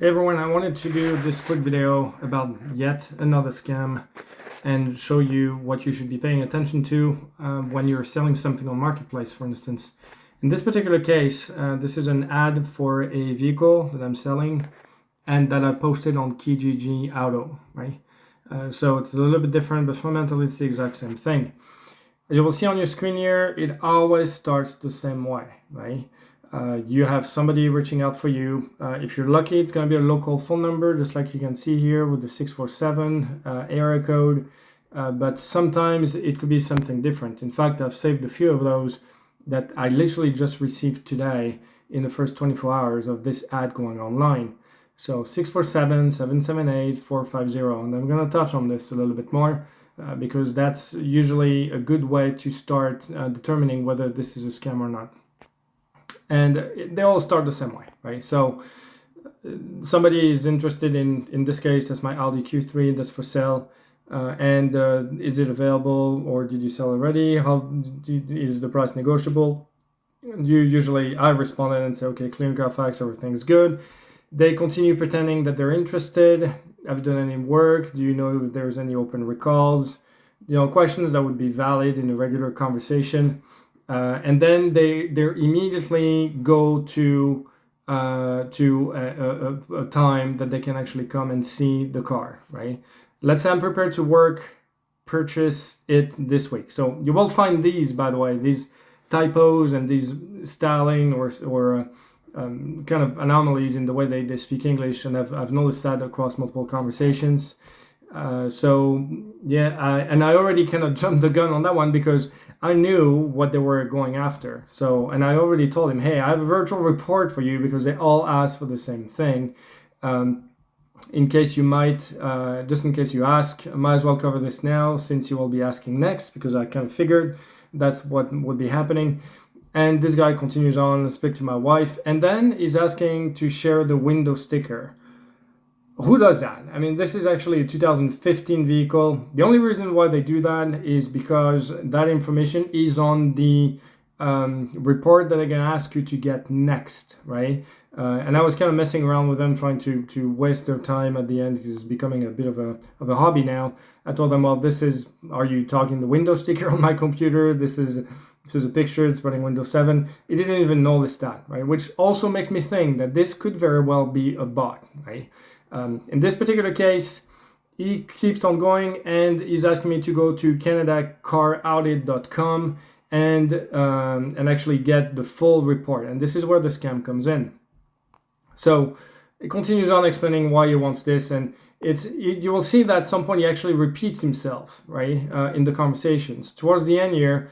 Hey everyone, I wanted to do this quick video about yet another scam and show you what you should be paying attention to when you're selling something on Marketplace, for instance. In this particular case, this is an ad for a vehicle that I'm selling and that I posted on Kijiji Auto, right? So it's a little bit different, but fundamentally it's the exact same thing. As you will see on your screen here, it always starts the same way, right? You have somebody reaching out for you. If you're lucky, it's going to be a local phone number, just like you can see here with the 647 area code. But sometimes it could be something different. In fact, I've saved a few of those that I literally just received today in the first 24 hours of this ad going online. So 647-778-450. And I'm going to touch on this a little bit more because that's usually a good way to start determining whether this is a scam or not. And they all start the same way, right? So somebody is interested in this case, that's my Audi Q3 that's for sale. Is it available or did you sell already? Is the price negotiable? I responded and say, okay, clear Carfax, everything's good. They continue pretending that they're interested. Have you done any work? Do you know if there's any open recalls? Questions that would be valid in a regular conversation. And then they immediately go to a time that they can actually come and see the car, right? Let's say I'm prepared to purchase it this week. So you will find these, by the way, these typos and these styling or kind of anomalies in the way they speak English, and I've noticed that across multiple conversations. I already kind of jumped the gun on that one because I knew what they were going after. And I already told him, hey, I have a virtual report for you because they all ask for the same thing. In case you ask, I might as well cover this now since you will be asking next, because I kind of figured that's what would be happening. And this guy continues on to speak to my wife, and then he's asking to share the window sticker. Who does that? I mean, this is actually a 2015 vehicle. The only reason why they do that is because that information is on the report that they're going to ask you to get next, right? And I was kind of messing around with them, trying to waste their time at the end, because it's becoming a bit of a hobby now. I told them, well, are you talking the window sticker on my computer? This is a picture, it's running Windows 7. It didn't even notice that, right? Which also makes me think that this could very well be a bot, right? In this particular case, he keeps on going and he's asking me to go to canadacaraudit.com and actually get the full report. And this is where the scam comes in. So it continues on explaining why he wants this, and you will see that at some point he actually repeats himself, right, in the conversations. Towards the end here,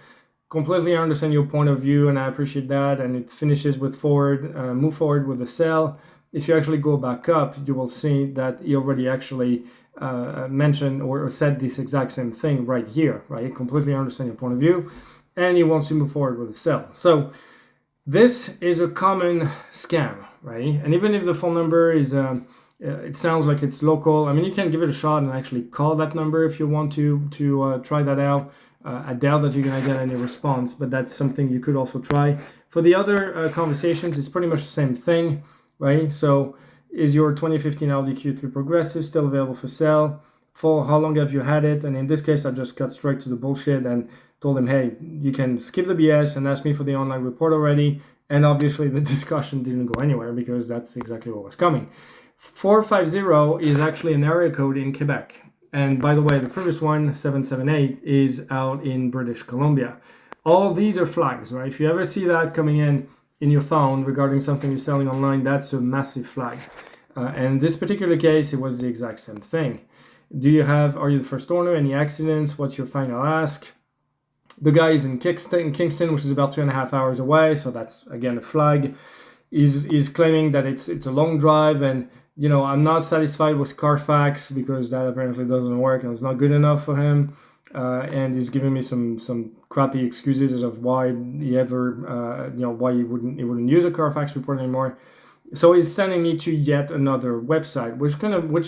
completely understand your point of view, and I appreciate that. And it finishes with move forward with the sale. If you actually go back up, you will see that he already actually mentioned or said this exact same thing right here, right? Completely understand your point of view, and he wants to move forward with the sale. So this is a common scam, right? And even if the phone number is, it sounds like it's local. I mean, you can give it a shot and actually call that number if you want to try that out. I doubt that you're going to get any response, but that's something you could also try. For the other conversations, it's pretty much the same thing, right? So is your 2015 Audi Q3 Progressive still available for sale? For how long have you had it? And in this case, I just got straight to the bullshit and told him, hey, you can skip the BS and ask me for the online report already. And obviously the discussion didn't go anywhere because that's exactly what was coming. 450 is actually an area code in Quebec. And by the way, the previous one, 778, is out in British Columbia. All these are flags, right? If you ever see that coming in your phone regarding something you're selling online, that's a massive flag. And in this particular case, it was the exact same thing. Are you the first owner? Any accidents? What's your final ask? The guy is in Kingston, which is about 2.5 hours away. So that's, again, a flag. He's claiming that it's a long drive, and I'm not satisfied with Carfax because that apparently doesn't work and it's not good enough for him. And he's giving me some crappy excuses as of why he wouldn't use a Carfax report anymore. So he's sending me to yet another website, which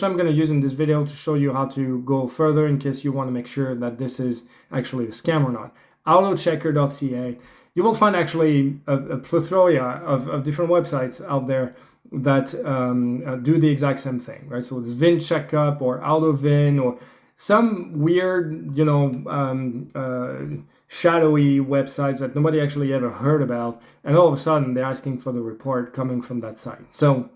I'm going to use in this video to show you how to go further in case you want to make sure that this is actually a scam or not. Autochecker.ca. You will find actually a plethora of different websites out there that do the exact same thing, right? So it's VIN checkup or AutoVIN or some weird, shadowy websites that nobody actually ever heard about, and all of a sudden they're asking for the report coming from that site. So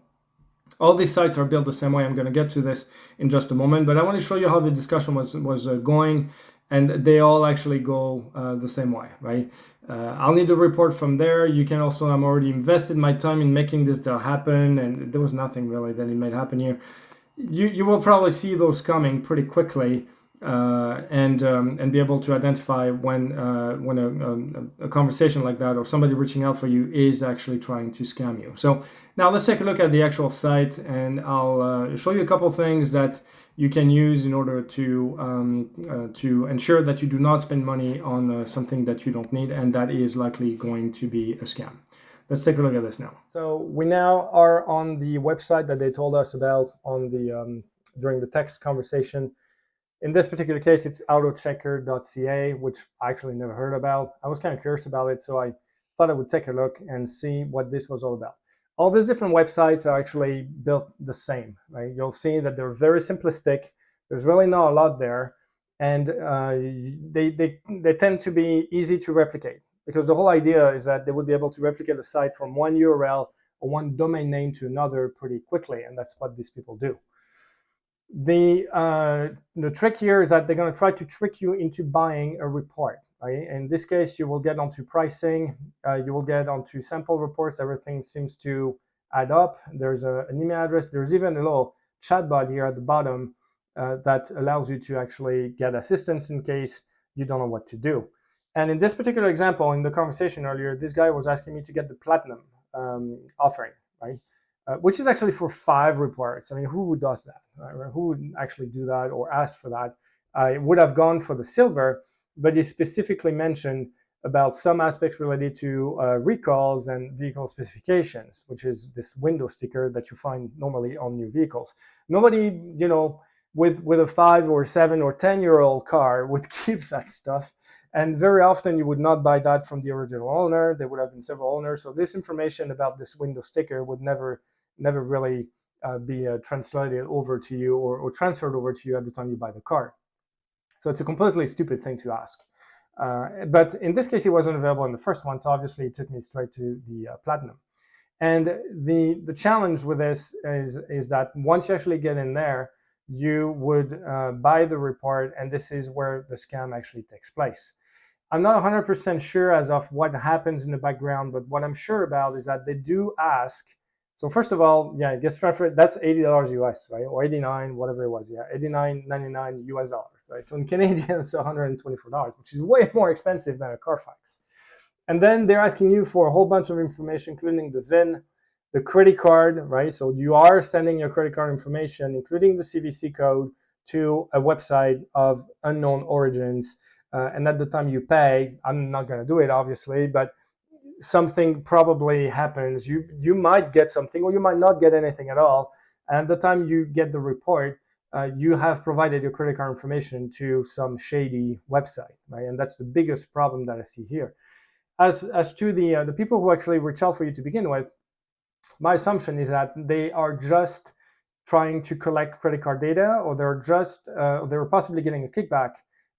all these sites are built the same way. I'm going to get to this in just a moment, but I want to show you how the discussion was going, and they all actually go the same way, right? I'll need a report from there. You can also, I'm already invested my time in making this deal happen, and there was nothing really that it made happen here. You will probably see those coming pretty quickly, and be able to identify when a conversation like that or somebody reaching out for you is actually trying to scam you. So now let's take a look at the actual site, and I'll show you a couple things that you can use in order to ensure that you do not spend money on something that you don't need and that is likely going to be a scam. Let's take a look at this now. So we now are on the website that they told us about on the during the text conversation. In this particular case, it's autochecker.ca, which I actually never heard about. I was kind of curious about it, so I thought I would take a look and see what this was all about. All these different websites are actually built the same, right? You'll see that they're very simplistic. There's really not a lot there, and they tend to be easy to replicate, because the whole idea is that they would be able to replicate a site from one URL or one domain name to another pretty quickly, and that's what these people do. The trick here is that they're going to try to trick you into buying a report. Right? In this case, you will get onto pricing, you will get onto sample reports. Everything seems to add up. There's an email address. There's even a little chatbot here at the bottom that allows you to actually get assistance in case you don't know what to do. And in this particular example, in the conversation earlier, this guy was asking me to get the platinum offering, right? Which is actually for 5 reports. I mean, who does that? Right? Who would actually do that or ask for that? I would have gone for the silver, but he specifically mentioned about some aspects related to recalls and vehicle specifications, which is this window sticker that you find normally on new vehicles. Nobody, with a 5 or 7 or 10-year-old car would keep that stuff. And very often you would not buy that from the original owner. There would have been several owners. So this information about this window sticker would never really be translated over to you or transferred over to you at the time you buy the car. So it's a completely stupid thing to ask. But in this case, it wasn't available in the first one. So obviously it took me straight to the platinum. And the challenge with this is that once you actually get in there, you would buy the report, and this is where the scam actually takes place. I'm not 100% sure as of what happens in the background, but what I'm sure about is that they do ask. So first of all, yeah, it gets transferred. That's $80 US, right? Or 89, whatever it was. Yeah, 89.99 US dollars, right? So in Canadian, it's $124, which is way more expensive than a Carfax. And then they're asking you for a whole bunch of information, including the VIN, the credit card, right? So you are sending your credit card information, including the CVC code, to a website of unknown origins. And at the time you pay, I'm not going to do it, obviously, but something probably happens. You might get something, or you might not get anything at all. And at the time you get the report, you have provided your credit card information to some shady website, right? And that's the biggest problem that I see here. As to the people who actually reach out for you to begin with, my assumption is that they are just trying to collect credit card data, or they're possibly getting a kickback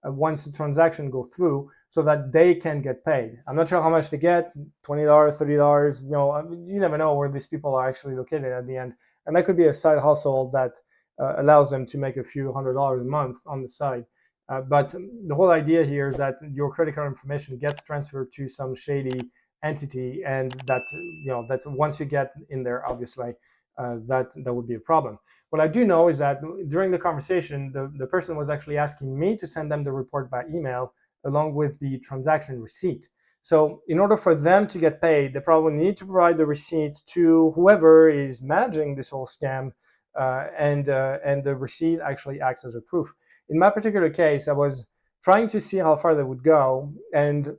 once the transaction goes through, so that they can get paid. I'm not sure how much they get, $20, $30. You never know where these people are actually located at the end, and that could be a side hustle that allows them to make a few $100s a month on the side. But the whole idea here is that your credit card information gets transferred to some shady entity, and that once you get in there, obviously, that would be a problem. What I do know is that during the conversation, the person was actually asking me to send them the report by email along with the transaction receipt. So in order for them to get paid, they probably need to provide the receipt to whoever is managing this whole scam, and the receipt actually acts as a proof. In my particular case, I was trying to see how far they would go, and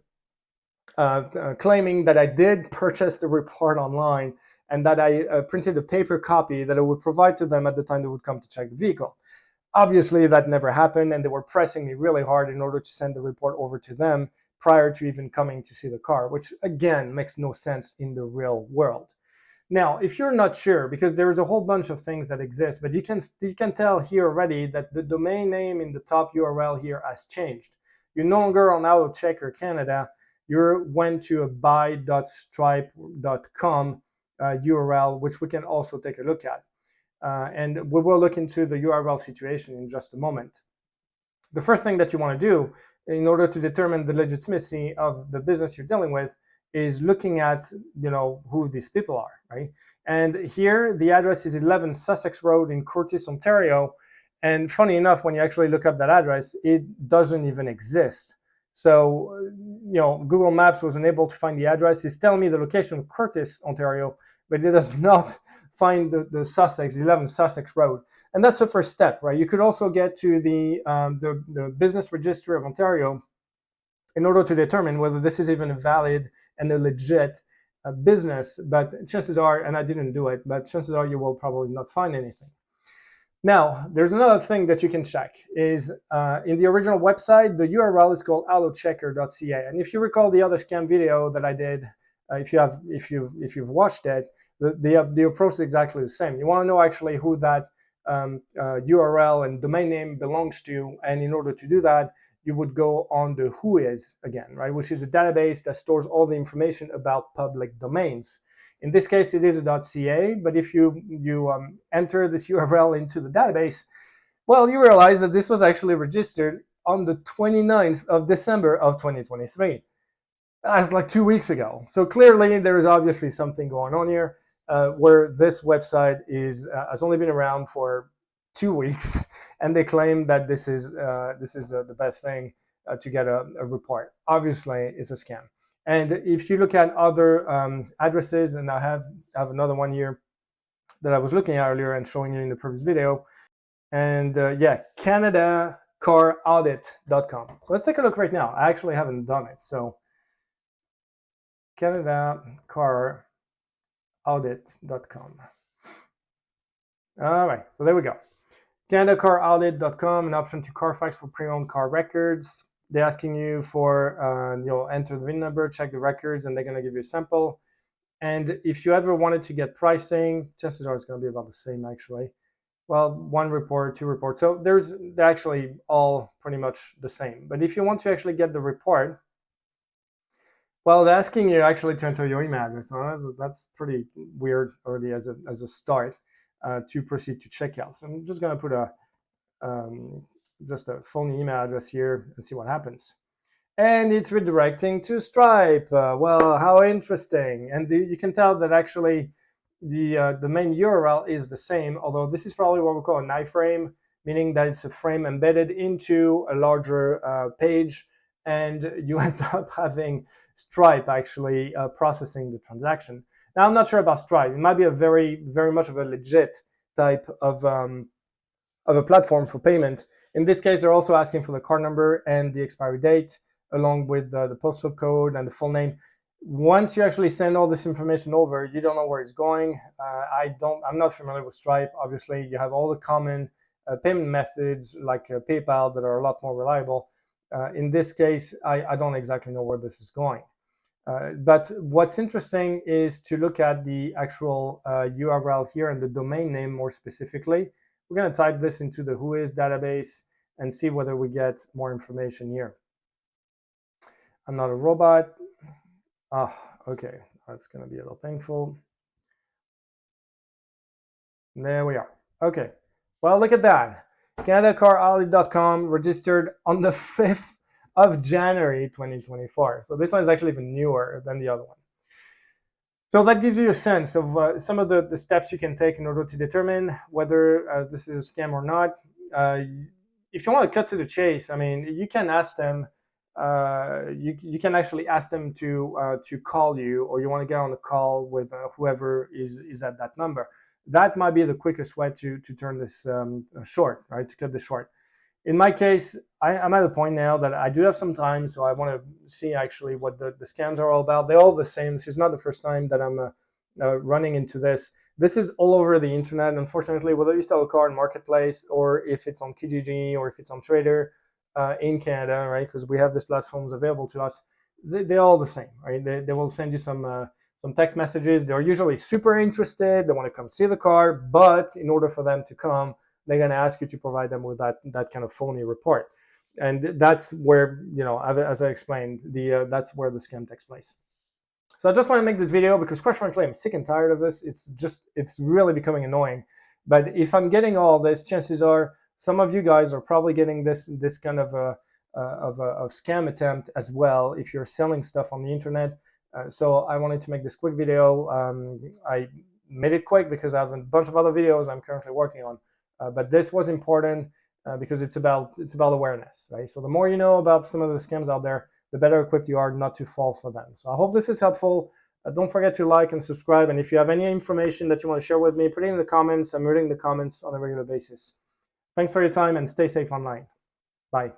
claiming that I did purchase the report online, and that I printed a paper copy that I would provide to them at the time they would come to check the vehicle. Obviously, that never happened, and they were pressing me really hard in order to send the report over to them prior to even coming to see the car, which again makes no sense in the real world. Now, if you're not sure, because there's a whole bunch of things that exist, but you can tell here already that the domain name in the top URL here has changed. You're no longer on AutoChecker Canada. You went to a buy.stripe.com URL, which we can also take a look at. And we will look into the URL situation in just a moment. The first thing that you want to do in order to determine the legitimacy of the business you're dealing with is looking at who these people are, right? And here the address is 11 Sussex Road in Courtice, Ontario. And funny enough, when you actually look up that address, it doesn't even exist. So Google Maps was unable to find the address. It's telling me the location of Courtice, Ontario, but it does not find the Sussex 11 Sussex Road. And that's the first step, right? You could also get to the Business Registry of Ontario in order to determine whether this is even a valid and a legit business. But chances are, and I didn't do it, but chances are you will probably not find anything. Now, there's another thing that you can check is in the original website, the URL is called allochecker.ca. And if you recall the other scam video that I did, if you've watched it, the approach is exactly the same. You want to know actually who that URL and domain name belongs to, and in order to do that, you would go on the Whois again, right, which is a database that stores all the information about public domains. In this case, it is a .ca, but if you enter this URL into the database, well, you realize that this was actually registered on the 29th of December of 2023. That's like 2 weeks ago. So clearly, there is obviously something going on here where this website has only been around for 2 weeks, and they claim that this is the best thing to get a report. Obviously, it's a scam. And if you look at other addresses, and I have another one here that I was looking at earlier and showing you in the previous video, and CanadaCarAudit.com. So let's take a look right now. I actually haven't done it. So CanadaCarAudit.com. All right, so there we go. CanadaCarAudit.com, an option to Carfax for pre-owned car records. They're asking you for, enter the VIN number, check the records, and they're going to give you a sample. And if you ever wanted to get pricing, chances are it's going to be about the same, actually. Well, 1 report, 2 reports. So they're actually all pretty much the same. But if you want to actually get the report, well, they're asking you actually to enter your email address. So that's pretty weird already as a start to proceed to checkout. So I'm just going to put just a phony email address here and see what happens. And it's redirecting to Stripe. Well, how interesting. And you can tell that actually the main URL is the same, although this is probably what we call an iframe, meaning that it's a frame embedded into a larger page, and you end up having Stripe actually processing the transaction. Now, I'm not sure about Stripe. It might be a very, very much of a legit type of a platform for payment. In this case, they're also asking for the card number and the expiry date, along with the postal code and the full name. Once you actually send all this information over, you don't know where it's going. I'm not familiar with Stripe. Obviously, you have all the common payment methods like PayPal that are a lot more reliable. In this case, I don't exactly know where this is going. But what's interesting is to look at the actual URL here and the domain name more specifically. We're going to type this into the Whois database and see whether we get more information here. I'm not a robot. Oh, okay. That's going to be a little painful. There we are. Okay. Well, look at that. CanadaCarAudit.com registered on the 5th of January 2024. So this one is actually even newer than the other one. So that gives you a sense of some of the steps you can take in order to determine whether this is a scam or not. If you want to cut to the chase, I mean, you can ask them. You can actually ask them to call you, or you want to get on a call with whoever is at that number. That might be the quickest way to turn this short, right? To cut this short. In my case, I'm at a point now that I do have some time, so I want to see actually what the scams are all about. They're all the same. This is not the first time that I'm running into this. This is all over the internet, unfortunately, whether you sell a car in Marketplace or if it's on Kijiji or if it's on Trader in Canada, right? Because we have these platforms available to us. They're all the same, right? They will send you some some text messages. They're usually super interested. They want to come see the car, but in order for them to come, they're going to ask you to provide them with that kind of phony report. And that's where, as I explained, that's where the scam takes place. So I just want to make this video because, quite frankly, I'm sick and tired of this. It's really becoming annoying. But if I'm getting all this, chances are some of you guys are probably getting this kind of a scam attempt as well if you're selling stuff on the internet. So I wanted to make this quick video. I made it quick because I have a bunch of other videos I'm currently working on. But this was important because it's about awareness, right? So the more you know about some of the scams out there, the better equipped you are not to fall for them. So I hope this is helpful. Don't forget to like and subscribe. And if you have any information that you want to share with me, put it in the comments. I'm reading the comments on a regular basis. Thanks for your time and stay safe online. Bye.